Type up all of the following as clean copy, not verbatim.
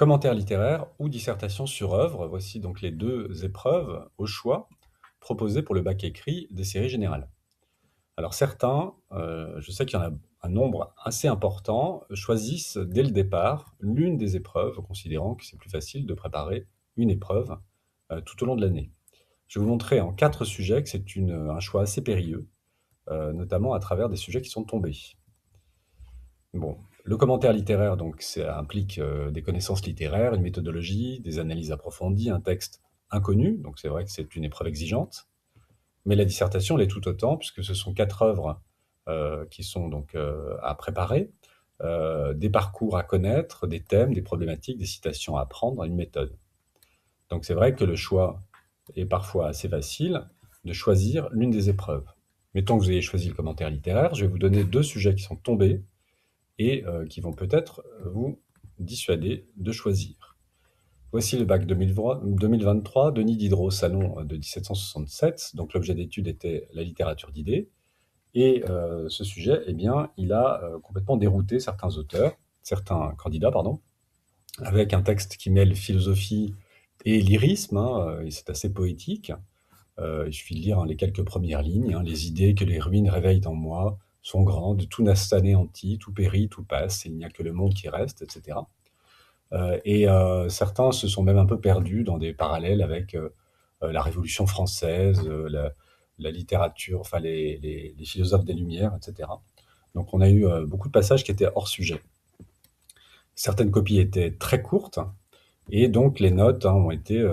Commentaire littéraire ou dissertation sur œuvre, voici donc les 2 épreuves au choix proposées pour le bac écrit des séries générales. Alors certains, je sais qu'il y en a un nombre assez important, choisissent dès le départ l'une des épreuves, considérant que c'est plus facile de préparer une épreuve, tout au long de l'année. Je vais vous montrer en 4 sujets que c'est un choix assez périlleux, notamment à travers des sujets qui sont tombés. Bon, le commentaire littéraire, donc, ça implique des connaissances littéraires, une méthodologie, des analyses approfondies, un texte inconnu, donc c'est vrai que c'est une épreuve exigeante. Mais la dissertation l'est tout autant, puisque ce sont 4 œuvres qui sont donc à préparer, des parcours à connaître, des thèmes, des problématiques, des citations à apprendre, une méthode. Donc c'est vrai que le choix est parfois assez facile de choisir l'une des épreuves. Mettons que vous ayez choisi le commentaire littéraire, je vais vous donner 2 sujets qui sont tombés et qui vont peut-être vous dissuader de choisir. Voici le bac 2023, Denis Diderot, salon de 1767. Donc l'objet d'étude était la littérature d'idées. Et ce sujet, eh bien, il a complètement dérouté certains candidats, pardon, avec un texte qui mêle philosophie et lyrisme, hein, et c'est assez poétique. Il suffit de lire les quelques premières lignes, hein. Les idées que les ruines réveillent en moi sont grandes, tout n'a anéanti, tout périt, tout passe, il n'y a que le monde qui reste, etc. Certains se sont même un peu perdus dans des parallèles avec la Révolution française, la littérature, enfin les philosophes des Lumières, etc. Donc on a eu beaucoup de passages qui étaient hors sujet. Certaines copies étaient très courtes, et donc les notes ont été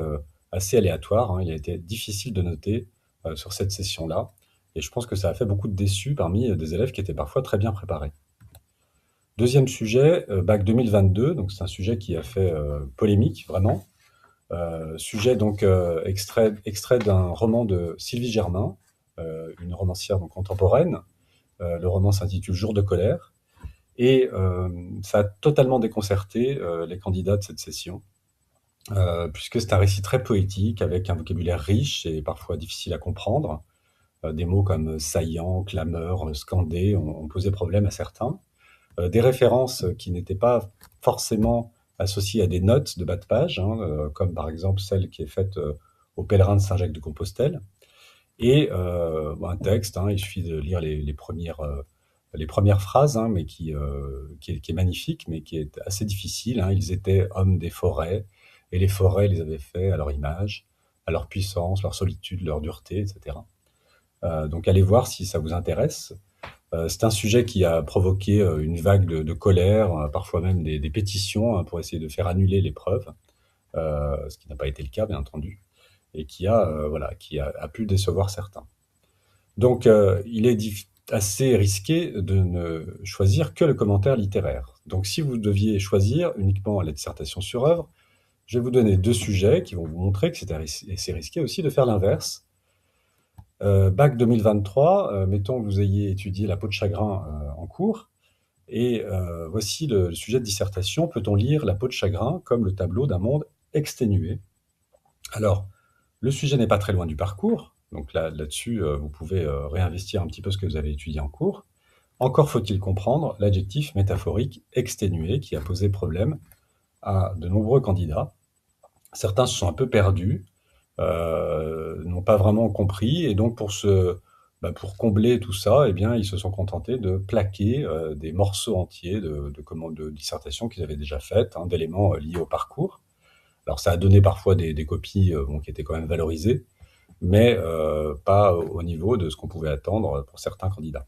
assez aléatoires, hein. Il a été difficile de noter sur cette session-là, et je pense que ça a fait beaucoup de déçus parmi des élèves qui étaient parfois très bien préparés. Deuxième sujet, bac 2022, donc c'est un sujet qui a fait polémique, vraiment. Sujet donc extrait d'un roman de Sylvie Germain, une romancière donc contemporaine. Le roman s'intitule Jour de colère, et ça a totalement déconcerté les candidats de cette session, puisque c'est un récit très poétique, avec un vocabulaire riche et parfois difficile à comprendre. Des mots comme saillant, clameur, scandé ont posé problème à certains. Des références qui n'étaient pas forcément associées à des notes de bas de page, hein, comme par exemple celle qui est faite au pèlerin de Saint-Jacques-de-Compostelle. Et un texte, hein, il suffit de lire les premières phrases, hein, mais qui est magnifique, mais qui est assez difficile, hein. Ils étaient hommes des forêts, et les forêts les avaient faits à leur image, à leur puissance, leur solitude, leur dureté, etc. Donc allez voir si ça vous intéresse. C'est un sujet qui a provoqué une vague de colère, parfois même des pétitions, hein, pour essayer de faire annuler l'épreuve, ce qui n'a pas été le cas, bien entendu, et qui a pu décevoir certains. Donc, il est assez risqué de ne choisir que le commentaire littéraire. Donc, si vous deviez choisir uniquement la dissertation sur œuvre, je vais vous donner 2 sujets qui vont vous montrer que c'est risqué aussi de faire l'inverse. Bac 2023, mettons que vous ayez étudié la peau de chagrin en cours, et voici le sujet de dissertation. Peut-on lire la peau de chagrin comme le tableau d'un monde exténué? Alors, le sujet n'est pas très loin du parcours, donc là-dessus, vous pouvez réinvestir un petit peu ce que vous avez étudié en cours. Encore faut-il comprendre l'adjectif métaphorique exténué qui a posé problème à de nombreux candidats. Certains se sont un peu perdus, n'ont pas vraiment compris, et donc pour combler tout ça, eh bien, ils se sont contentés de plaquer des morceaux entiers de dissertation qu'ils avaient déjà faites, hein, d'éléments liés au parcours. Alors ça a donné parfois des copies qui étaient quand même valorisées, mais pas au niveau de ce qu'on pouvait attendre pour certains candidats.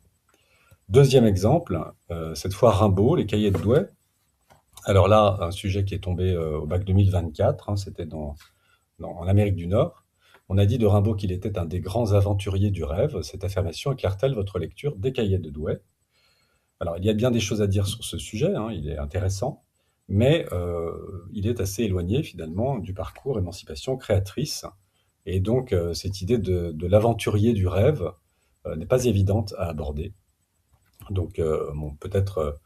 Deuxième exemple, cette fois Rimbaud, les cahiers de Douai. Alors là, un sujet qui est tombé au bac 2024, hein, c'était en Amérique du Nord. On a dit de Rimbaud qu'il était un des grands aventuriers du rêve. Cette affirmation éclaire-t-elle votre lecture des cahiers de Douai? Alors, il y a bien des choses à dire sur ce sujet, hein, il est intéressant, mais il est assez éloigné finalement du parcours émancipation créatrice. Et donc, cette idée de l'aventurier du rêve n'est pas évidente à aborder. Donc, peut-être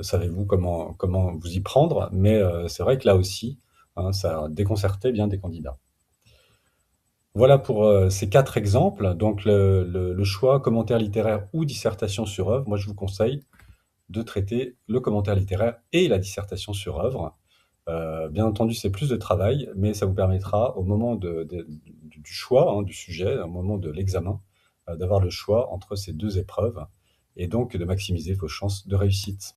savez-vous comment vous y prendre, mais c'est vrai que là aussi, hein, ça a déconcerté bien des candidats. Voilà pour ces 4 exemples. Donc, le choix commentaire littéraire ou dissertation sur œuvre, moi je vous conseille de traiter le commentaire littéraire et la dissertation sur œuvre. Bien entendu, c'est plus de travail, mais ça vous permettra au moment du choix, hein, du sujet, au moment de l'examen, d'avoir le choix entre ces 2 épreuves et donc de maximiser vos chances de réussite.